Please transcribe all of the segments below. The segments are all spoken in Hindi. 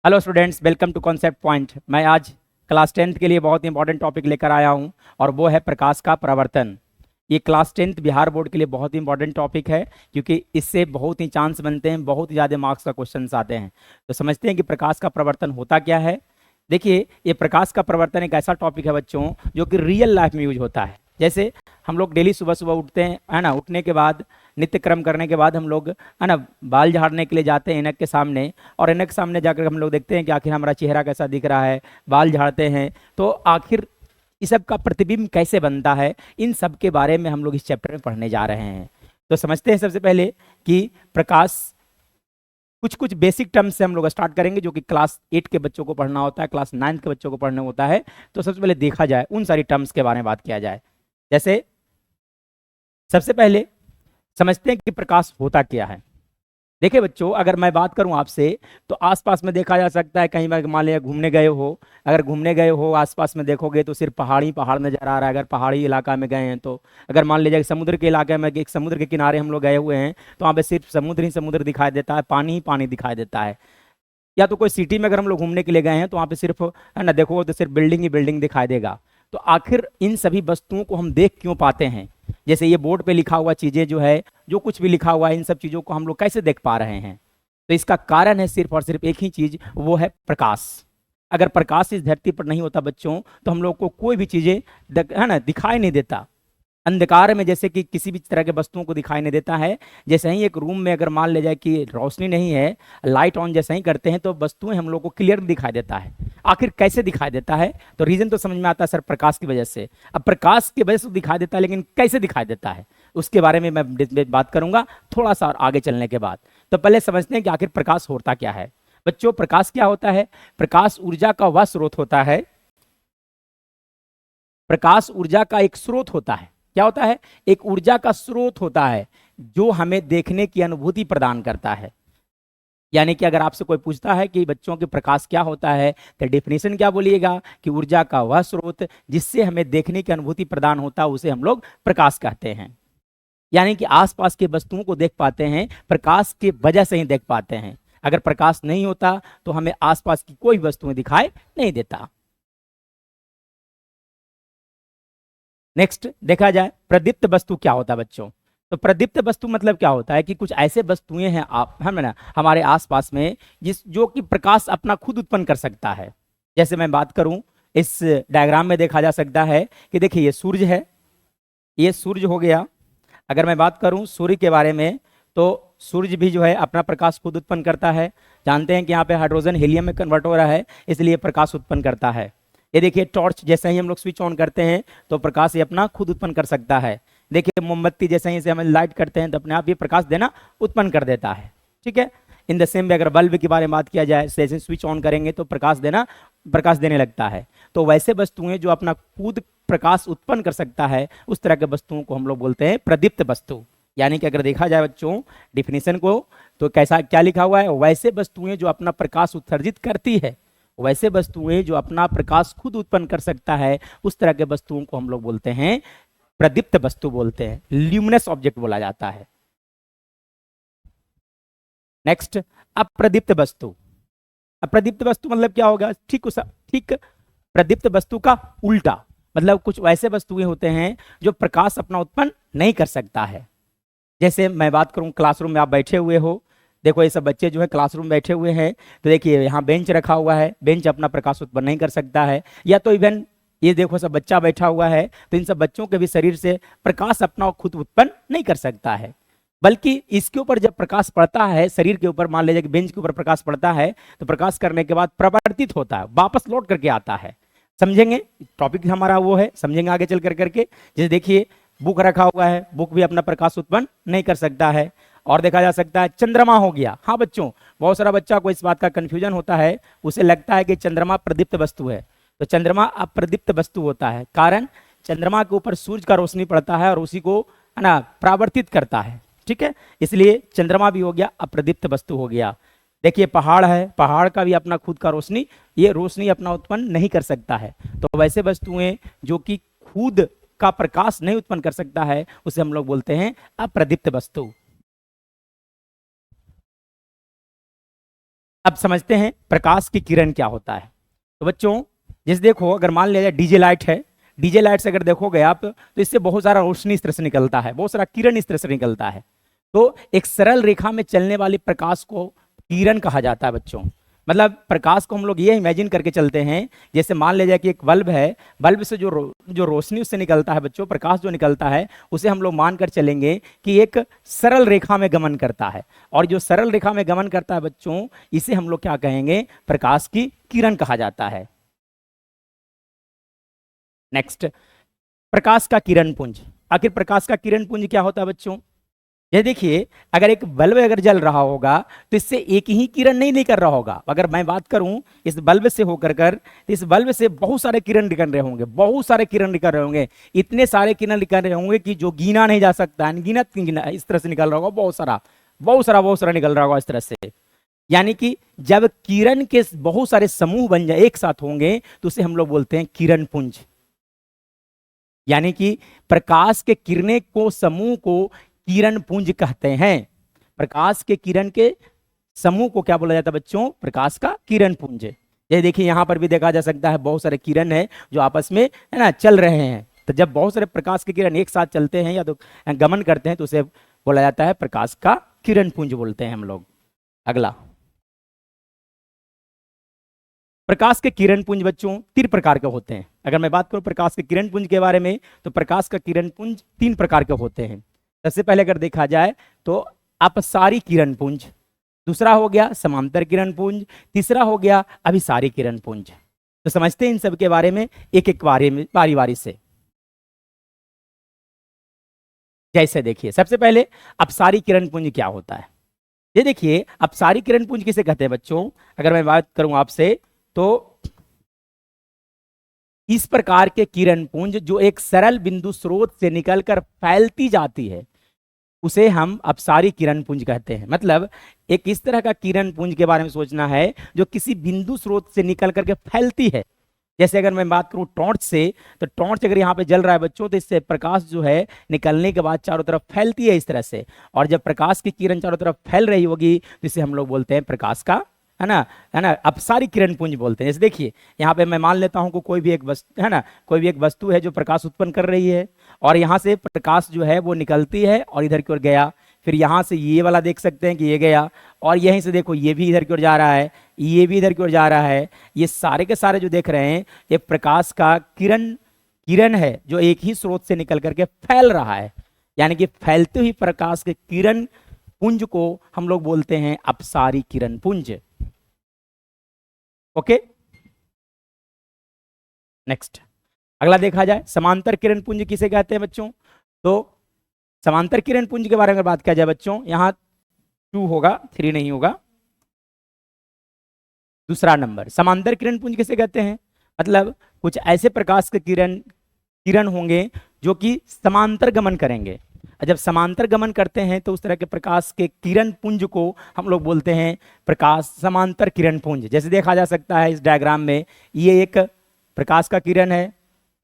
Hello students, welcome to concept point. मैं आज क्लास 10th के लिए बहुत इंपॉर्टेंट टॉपिक लेकर आया हूं और वो है प्रकाश का प्रवर्तन। ये क्लास 10th बिहार बोर्ड के लिए बहुत ही इंपॉर्टेंट टॉपिक है, क्योंकि इससे बहुत ही चांस बनते हैं, बहुत ही ज़्यादा मार्क्स का क्वेश्चन आते हैं। तो समझते हैं कि प्रकाश का प्रवर्तन होता क्या है। देखिए, ये प्रकाश का प्रवर्तन एक ऐसा टॉपिक है बच्चों, जो कि रियल लाइफ में यूज होता है। जैसे हम लोग डेली सुबह सुबह उठते हैं, है ना, उठने के बाद नित्य क्रम करने के बाद हम लोग, है ना, बाल झाड़ने के लिए जाते हैं ऐनक के सामने, और ऐनक के सामने जाकर हम लोग देखते हैं कि आखिर हमारा चेहरा कैसा दिख रहा है, बाल झाड़ते हैं तो आखिर इस सब का प्रतिबिंब कैसे बनता है, इन सब के बारे में हम लोग इस चैप्टर में पढ़ने जा रहे हैं। तो समझते हैं सबसे पहले कि प्रकाश, कुछ कुछ बेसिक टर्म्स से हम लोग स्टार्ट करेंगे, जो कि क्लास 8 के बच्चों को पढ़ना होता है, क्लास 9 के बच्चों को पढ़ना होता है। तो सबसे पहले देखा जाए, उन सारी टर्म्स के बारे में बात किया जाए। जैसे सबसे पहले समझते हैं कि प्रकाश होता क्या है। देखिए बच्चों, अगर मैं बात करूं आपसे, तो आसपास में देखा जा सकता है, कहीं बार मान लिया घूमने गए हो, अगर घूमने गए हो आसपास में देखोगे तो सिर्फ पहाड़ी पहाड़ नजर आ रहा है। अगर पहाड़ी इलाका में गए हैं तो, अगर मान लीजिए समुद्र के इलाके में, एक समुद्र के किनारे हम लोग गए हुए हैं, तो वहाँ पे सिर्फ समुद्र ही समुद्र दिखाई देता है, पानी ही पानी दिखाई देता है। या तो कोई सिटी में अगर हम लोग घूमने के लिए गए हैं, तो वहाँ पे सिर्फ, है ना, देखोगे तो सिर्फ बिल्डिंग ही बिल्डिंग दिखाई देगा। तो आखिर इन सभी वस्तुओं को हम देख क्यों पाते हैं? जैसे ये बोर्ड पे लिखा हुआ चीजें जो है, जो कुछ भी लिखा हुआ है, इन सब चीजों को हम लोग कैसे देख पा रहे हैं? तो इसका कारण है सिर्फ और सिर्फ एक ही चीज, वो है प्रकाश। अगर प्रकाश इस धरती पर नहीं होता बच्चों, तो हम लोग को कोई भी चीजें, है ना, दिखाई नहीं देता। अंधकार में जैसे कि किसी भी तरह के वस्तुओं को दिखाई नहीं देता है, जैसे ही एक रूम में अगर मान ले जाए कि रोशनी नहीं है, लाइट ऑन जैसे ही करते हैं तो वस्तुएं हम लोग को क्लियर दिखाई देता है। आखिर कैसे दिखाई देता है? तो रीजन तो समझ में आता है सर, प्रकाश की वजह से। अब प्रकाश की वजह से दिखाई देता है, लेकिन कैसे दिखाई देता है उसके बारे में मैं बात करूंगा थोड़ा सा और आगे चलने के बाद। तो पहले समझते हैं कि आखिर प्रकाश होता क्या है। बच्चों, प्रकाश क्या होता है? प्रकाश ऊर्जा का वह स्रोत होता है। प्रकाश ऊर्जा का एक स्रोत होता है। क्या होता है? एक ऊर्जा का स्रोत होता है, जो हमें देखने की अनुभूति प्रदान करता है। यानी कि अगर आपसे कोई पूछता है कि बच्चों के प्रकाश क्या होता है, तो डेफिनेशन क्या बोलिएगा? कि ऊर्जा का वह स्रोत जिससे हमें देखने की अनुभूति प्रदान होता है, उसे हम लोग प्रकाश कहते हैं। यानी कि आसपास के वस्तुओं को देख पाते हैं, प्रकाश की वजह से ही देख पाते हैं। अगर प्रकाश नहीं होता तो हमें आसपास की कोई वस्तुएं दिखाई नहीं देता। नेक्स्ट देखा जाए, प्रदीप्त वस्तु क्या होता है बच्चों। तो प्रदीप्त वस्तु मतलब क्या होता है? कि कुछ ऐसे वस्तुएं हैं आप, हम ना, हमारे आसपास में, जो कि प्रकाश अपना खुद उत्पन्न कर सकता है। जैसे मैं बात करूं, इस डायग्राम में देखा जा सकता है कि देखिए ये सूर्य है, ये सूर्य हो गया। अगर मैं बात करूं सूर्य के बारे में, तो सूर्य भी जो है अपना प्रकाश खुद उत्पन्न करता है। जानते हैं कि यहाँ पे हाइड्रोजन हीलियम में कन्वर्ट हो रहा है, इसलिए प्रकाश उत्पन्न करता है। ये देखिए टॉर्च, जैसे ही हम लोग स्विच ऑन करते हैं तो प्रकाश ये अपना खुद उत्पन्न कर सकता है। देखिए मोमबत्ती, जैसे ही से हम लाइट करते हैं तो अपने आप ये प्रकाश देना उत्पन्न कर देता है। ठीक है। इन द सेम वे अगर बल्ब के बारे में बात किया जाए, जैसे स्विच ऑन करेंगे तो प्रकाश देने लगता है। तो वैसे वस्तुएं जो अपना खुद प्रकाश उत्पन्न कर सकता है, उस तरह के वस्तुओं को हम लोग बोलते हैं प्रदीप्त वस्तु। यानी कि अगर देखा जाए बच्चों डिफिनेशन को, तो कैसा क्या लिखा हुआ है? वैसे वस्तुएं जो अपना प्रकाश उत्सर्जित करती है, वैसे वस्तुएं जो अपना प्रकाश खुद उत्पन्न कर सकता है, उस तरह के वस्तुओं को हम लोग बोलते हैं प्रदीप्त वस्तु बोलते हैं, ल्यूमिनस ऑब्जेक्ट बोला जाता है। नेक्स्ट, अप्रदीप्त वस्तु। अप्रदीप्त वस्तु मतलब क्या होगा? ठीक प्रदीप्त वस्तु का उल्टा, मतलब कुछ वैसे वस्तुएं होते हैं जो प्रकाश अपना उत्पन्न नहीं कर सकता है। जैसे मैं बात करूं, क्लासरूम में आप बैठे हुए हो, देखो ये सब बच्चे जो है क्लासरूम में बैठे हुए हैं, तो देखिए यहाँ बेंच रखा हुआ है, बेंच अपना प्रकाश उत्पन्न नहीं कर सकता है। या तो इवन ये देखो सब बच्चा बैठा हुआ है, तो इन सब बच्चों के भी शरीर से प्रकाश अपना खुद उत्पन्न नहीं कर सकता है। बल्कि इसके ऊपर जब प्रकाश पड़ता है, शरीर के ऊपर, मान लीजिए कि बेंच के ऊपर प्रकाश पड़ता है, तो प्रकाश करने के बाद प्रवर्तित होता है, वापस लौट करके आता है। समझेंगे? टॉपिक हमारा वो है, समझेंगे आगे चल करके। जैसे देखिए बुक रखा हुआ है, बुक भी अपना प्रकाश उत्पन्न नहीं कर सकता है। और देखा जा सकता है चंद्रमा हो गया। हाँ बच्चों, बहुत सारा बच्चा को इस बात का कंफ्यूजन होता है, उसे लगता है कि चंद्रमा प्रदीप्त वस्तु है। तो चंद्रमा अप्रदीप्त वस्तु होता है, कारण चंद्रमा के ऊपर सूर्य का रोशनी पड़ता है और उसी को, है ना, परावर्तित करता है। ठीक है, इसलिए चंद्रमा भी हो गया अप्रदीप्त वस्तु हो गया। देखिए पहाड़ है, पहाड़ का भी अपना खुद का रोशनी, ये रोशनी अपना उत्पन्न नहीं कर सकता है। तो वैसे वस्तुएं जो कि खुद का प्रकाश नहीं उत्पन्न कर सकता है, उसे हम लोग बोलते हैं अप्रदीप्त वस्तु। अब समझते हैं प्रकाश की किरण क्या होता है। तो बच्चों जैसे देखो, अगर मान लिया जाए डीजे लाइट है, डीजे लाइट से अगर देखोगे आप तो इससे बहुत सारा रोशनी इस तरह से निकलता है, बहुत सारा किरण इस तरह से निकलता है। तो एक सरल रेखा में चलने वाली प्रकाश को किरण कहा जाता है बच्चों। मतलब प्रकाश को हम लोग ये इमेजिन करके चलते हैं, जैसे मान लिया जाए कि एक बल्ब है, बल्ब से जो रोशनी उससे निकलता है बच्चों, प्रकाश जो निकलता है, उसे हम लोग मानकर चलेंगे कि एक सरल रेखा में गमन करता है। और जो सरल रेखा में गमन करता है बच्चों, इसे हम लोग क्या कहेंगे, प्रकाश की किरण कहा जाता है। नेक्स्ट, प्रकाश का किरण पुंज। आखिर प्रकाश का किरण पुंज क्या होता है बच्चों? ये देखिए, अगर एक बल्ब अगर जल रहा होगा तो इससे एक ही किरण नहीं निकल रहा होगा। अगर मैं बात करूं इस बल्ब से होकर तो इस बल्ब से बहुत सारे किरण निकल रहे होंगे, बहुत सारे किरण निकल रहे होंगे, इतने सारे किरण निकल रहे होंगे कि जो गिना नहीं जा सकता, अनगिनत इस तरह से निकल रहा होगा, बहुत सारा निकल रहा होगा इस तरह से। यानी कि जब किरण के बहुत सारे समूह बन जाए, एक साथ होंगे, तो उसे हम लोग बोलते हैं किरण पुंज। यानी कि प्रकाश के किरणें को, समूह को किरण पुंज कहते हैं। प्रकाश के किरण के समूह को क्या बोला जाता है बच्चों? प्रकाश का किरण पुंज। ये देखिए, यहां पर भी देखा जा सकता है बहुत सारे किरण है जो आपस में है ना चल रहे हैं। तो जब बहुत सारे प्रकाश के किरण एक साथ चलते हैं या तो गमन करते हैं तो उसे बोला जाता है प्रकाश का किरण पुंज बोलते हैं हम लोग। अगला, प्रकाश के किरण पुंज बच्चों 3 प्रकार के होते हैं। अगर मैं बात करूं प्रकाश के किरण पुंज के बारे में, तो प्रकाश का किरण पुंज 3 प्रकार के होते हैं। सबसे पहले अगर देखा जाए तो अपसारी किरण पुंज, दूसरा हो गया समांतर किरण पुंज, तीसरा हो गया अभिसारी किरण पुंज। तो समझते हैं इन सब के बारे में एक एक बारी बारी से। जैसे देखिए, सबसे पहले अपसारी किरण पुंज क्या होता है। ये देखिए, अपसारी किरण पुंज किसे कहते हैं बच्चों? अगर मैं बात करूं आपसे तो इस प्रकार के किरण पुंज जो एक सरल बिंदु स्रोत से निकलकर फैलती जाती है, उसे हम अपसारी किरण पुंज कहते हैं। मतलब एक इस तरह का किरण पुंज के बारे में सोचना है जो किसी बिंदु स्रोत से निकल करके फैलती है। जैसे अगर मैं बात करूं टॉर्च से, तो टॉर्च अगर यहाँ पे जल रहा है बच्चों, तो इससे प्रकाश जो है निकलने के बाद चारों तरफ फैलती है इस तरह से। और जब प्रकाश की किरण चारों तरफ फैल रही होगी तो इसे हम लोग बोलते हैं प्रकाश का, है ना, अपसारी किरण पुंज बोलते हैं। जैसे देखिए, यहाँ पे मैं मान लेता हूँ कि कोई भी एक वस्तु है ना, कोई भी एक वस्तु है जो प्रकाश उत्पन्न कर रही है, और यहाँ से प्रकाश जो है वो निकलती है और इधर की ओर गया। फिर यहाँ से ये वाला देख सकते हैं कि ये गया, और यहीं से देखो ये भी इधर की ओर जा रहा है, ये भी इधर की ओर जा रहा है। ये सारे के सारे जो देख रहे हैं, ये प्रकाश का किरण है जो एक ही स्रोत से निकल करके फैल रहा है। यानी कि फैलते हुई प्रकाश के किरण पुंज को हम लोग बोलते हैं अपसारी किरण पुंज। ओके, नेक्स्ट, अगला देखा जाए समांतर किरण पुंज किसे कहते हैं बच्चों? तो समांतर किरण पुंज के बारे में बात किया जाए बच्चों, यहां 2 होगा, 3 नहीं होगा। दूसरा नंबर, समांतर किरण पुंज किसे कहते हैं? मतलब कुछ ऐसे प्रकाश के किरण होंगे जो कि समांतर गमन करेंगे। जब समांतर गमन करते हैं तो उस तरह के प्रकाश के किरण पुंज को हम लोग बोलते हैं प्रकाश समांतर किरण पुंज। जैसे देखा जा सकता है इस डायग्राम में, ये एक प्रकाश का किरण है,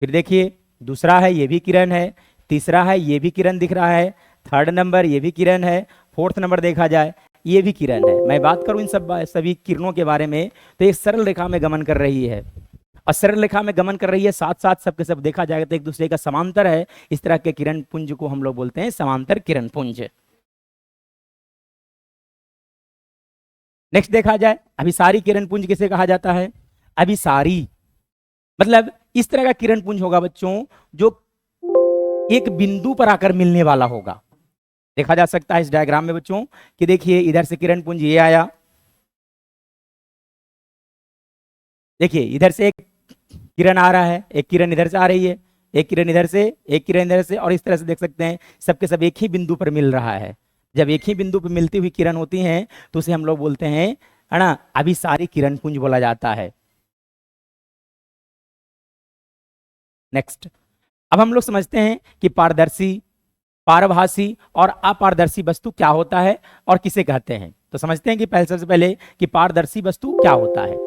फिर देखिए दूसरा है ये भी किरण है, तीसरा है ये भी किरण दिख रहा है, थर्ड नंबर ये भी किरण है, फोर्थ नंबर देखा जाए ये भी किरण है। मैं बात करूं इन सभी किरणों के बारे में, तो एक सरल रेखा में गमन कर रही है, और सरल रेखा में गमन कर रही है, साथ साथ सबके सब देखा जाएगा तो एक दूसरे का समांतर है। इस तरह के किरण पुंज को हम लोग बोलते हैं समांतर किरण पुंज। नेक्स्ट देखा जाए अभिसारी किरण पुंज किसे कहा जाता है? अभिसारी मतलब इस तरह का किरण पुंज होगा बच्चों जो एक बिंदु पर आकर मिलने वाला होगा। देखा जा सकता है इस डायग्राम में बच्चों कि देखिए इधर से किरण पुंज ये आया, देखिए इधर से एक किरण आ रहा है, एक किरण इधर से आ रही है, एक किरण इधर से, एक किरण इधर से, और इस तरह से देख सकते हैं सबके सब एक ही बिंदु पर मिल रहा है। जब एक ही बिंदु पर मिलती हुई किरण होती हैं तो उसे हम लोग बोलते हैं, है ना, अभिसारी किरण पुंज बोला जाता है। नेक्स्ट, अब हम लोग समझते हैं कि पारदर्शी, पारभासी और अपारदर्शी वस्तु क्या होता है और किसे कहते हैं। तो समझते हैं कि सबसे पहले कि पारदर्शी वस्तु क्या होता है।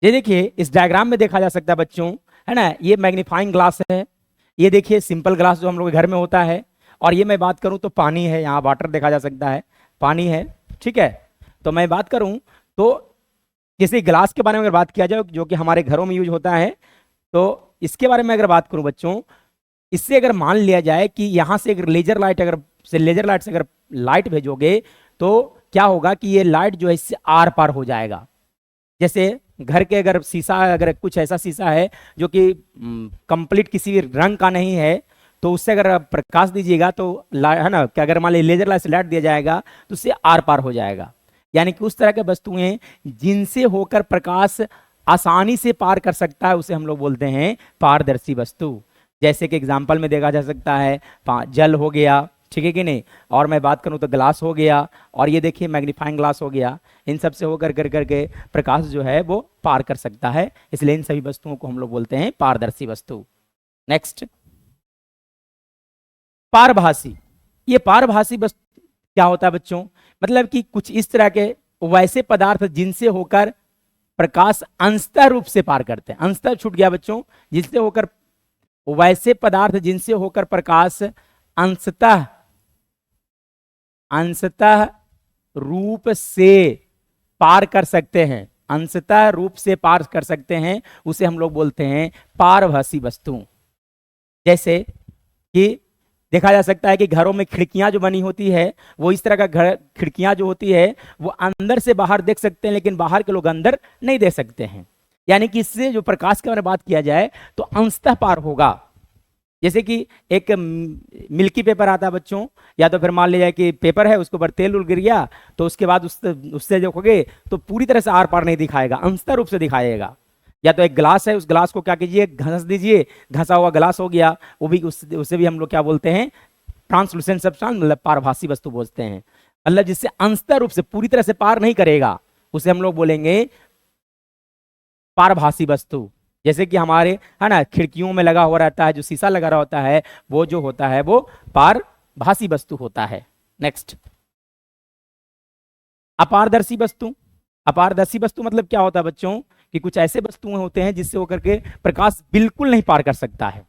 ये देखिए इस डायग्राम में देखा जा सकता है बच्चों, है ना, ये मैग्नीफाइंग ग्लास है, ये देखिए सिंपल ग्लास जो हम लोग के घर में होता है, और ये मैं बात करूं तो पानी है, यहाँ वाटर देखा जा सकता है, पानी है, ठीक है। तो मैं बात करूं तो जैसे ग्लास के बारे में अगर बात किया जाए जो कि हमारे घरों में यूज होता है, तो इसके बारे में अगर बात करूं बच्चों, इससे अगर मान लिया जाए कि यहां से अगर लेजर लाइट से अगर लाइट भेजोगे तो क्या होगा कि ये लाइट जो है इससे आर पार हो जाएगा। जैसे घर के अगर शीशा, अगर कुछ ऐसा शीशा है जो कि कंप्लीट किसी रंग का नहीं है, तो उससे अगर आप प्रकाश दीजिएगा तो है ना, कि अगर मान लीजिए लेजर लाइट से लाइट दिया जाएगा तो उससे आर पार हो जाएगा। यानी कि उस तरह के वस्तुएं जिनसे होकर प्रकाश आसानी से पार कर सकता है उसे हम लोग बोलते हैं पारदर्शी वस्तु। जैसे कि एग्जाम्पल में देखा जा सकता है जल हो गया, ठीक है कि नहीं, और मैं बात करूं तो ग्लास हो गया, और ये देखिए मैग्नीफाइंग ग्लास हो गया। इन सब से होकर कर करके प्रकाश जो है वो पार कर सकता है, इसलिए इन सभी वस्तुओं को हम लोग बोलते हैं पारदर्शी वस्तु। नेक्स्ट, पारभासी। ये पारभासी वस्तु क्या होता है बच्चों, मतलब कि कुछ इस तरह के वैसे पदार्थ जिनसे होकर प्रकाश अंशतः रूप से पार करते हैं। अंशतः छूट गया बच्चों, जिनसे होकर वैसे पदार्थ जिनसे होकर प्रकाश अंशतः रूप से पार कर सकते हैं, अंशतः रूप से पार कर सकते हैं, उसे हम लोग बोलते हैं पारभासी वस्तु। जैसे कि देखा जा सकता है कि घरों में खिड़कियां जो बनी होती है, वो इस तरह का घर खिड़कियां जो होती है वो अंदर से बाहर देख सकते हैं, लेकिन बाहर के लोग अंदर नहीं देख सकते हैं। यानी कि इससे जो प्रकाश के बारे में बात किया जाए तो अंशतः पार होगा। जैसे कि एक मिल्की पेपर आता है बच्चों, या तो फिर मान लीजिए कि पेपर है उसके ऊपर तेल उल गिर गया, तो उसके बाद उससे देखोगे तो पूरी तरह से आर पार नहीं दिखाएगा, अंशतः रूप से दिखाएगा। या तो एक ग्लास है, उस ग्लास को क्या कीजिए, घस दीजिए, घसा हुआ ग्लास हो गया, वो भी उससे भी हम लोग क्या बोलते हैं, ट्रांसलूसेंट सब्सटेंस, मतलब पारभासी वस्तु बोलते हैं। मतलब जिससे अंशतः रूप से पूरी तरह से पार नहीं करेगा उसे हम लोग बोलेंगे पारभासी वस्तु। जैसे कि हमारे है ना खिड़कियों में लगा हुआ रहता है, जो शीशा लगा रहा होता है, वो जो होता है वो पारभासी वस्तु होता है। नेक्स्ट, अपारदर्शी वस्तु। अपारदर्शी वस्तु मतलब क्या होता है बच्चों, कि कुछ ऐसे वस्तुएं होते हैं जिससे होकर के प्रकाश बिल्कुल नहीं पार कर सकता है,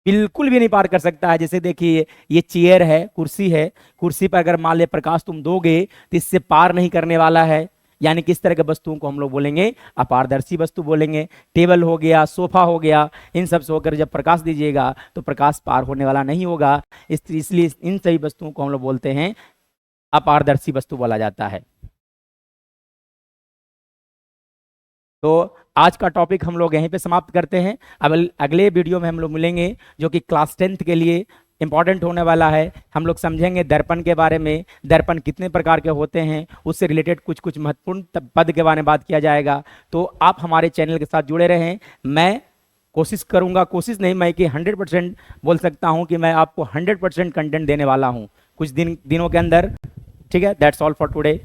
बिल्कुल भी नहीं पार कर सकता है। जैसे देखिए ये चेयर है, कुर्सी है, कुर्सी पर अगर मान ले प्रकाश तुम दोगे तो इससे पार नहीं करने वाला है। यानी किस तरह के वस्तुओं को हम लोग बोलेंगे, अपारदर्शी वस्तु बोलेंगे। टेबल हो गया, सोफा हो गया, इन सब से होकर जब प्रकाश दीजिएगा तो प्रकाश पार होने वाला नहीं होगा, इसलिए इन सभी वस्तुओं को हम लोग बोलते हैं अपारदर्शी वस्तु बोला जाता है। तो आज का टॉपिक हम लोग यहीं पे समाप्त करते हैं। अब अगले वीडियो में हम लोग मिलेंगे जो कि क्लास 10th के लिए इंपॉर्टेंट होने वाला है। हम लोग समझेंगे दर्पण के बारे में, दर्पण कितने प्रकार के होते हैं, उससे रिलेटेड कुछ कुछ महत्वपूर्ण पद के बारे में बात किया जाएगा। तो आप हमारे चैनल के साथ जुड़े रहें। मैं कोशिश करूंगा, कोशिश नहीं मैं कि 100% बोल सकता हूं कि मैं आपको 100% कंटेंट देने वाला हूं कुछ दिनों के अंदर। ठीक है, दैट्स ऑल फॉर टुडे।